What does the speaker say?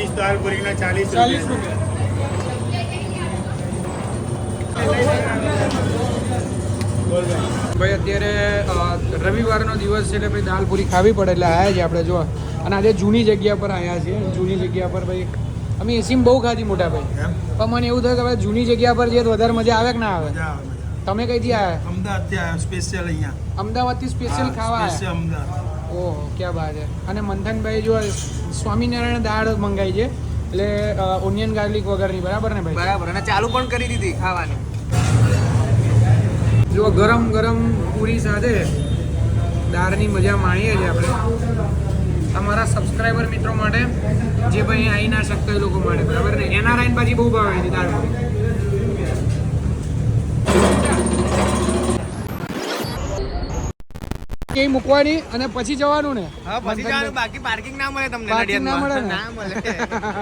20 દાલ પૂરીના 40 રૂપિયા. ભાઈ અત્યારે રવિવારનો દિવસ છે એટલે ભાઈ દાલ પૂરી ખાવી પડે એટલે આવ્યા છે આપણે જો. અને આજે જૂની જગ્યા પર આવ્યા છીએ. જૂની જગ્યા પર ભાઈ અમે એસીમાં બહુ ખાધી મોટા ભાઈ, પણ મને એવું થયું કે ભાઈ જૂની જગ્યા પર જઈએ તો વધારે મજા આવે કે ના આવે. તમે કઈથી આવ્યા? અમદાવાદથી આવ્યા સ્પેશિયલ અહીંયા. અમદાવાદથી સ્પેશિયલ ખાવા આવ્યા? અમદાવાદ. ઓહો ક્યાં બાત છે. અને મંથનભાઈ જો સ્વામિનારાયણ દાળ મંગાવી છે એટલે ઓનિયન ગાર્લિક વગરની, બરાબર ને ભાઈ? બરાબર. અને ચાલુ પણ કરી દીધી ખાવાની. જો ગરમ ગરમ પૂરી સાથે દાળની મજા માણીએ છીએ આપણે. અમારા સબસ્ક્રાઈબર મિત્રો માટે, જે ભાઈ આવી ના શકતા એ લોકો માટે, બરાબર ને? એનઆરઆઈ પાછી બહુ ભાવે છે દાળ પૂરી. કે મૂકવાની અને પછી જવાનું ને? હા, પછી જવાનું. બાકી પાર્કિંગ ના મળે તમને. પાર્કિંગ ના મળે ને? ના મળે.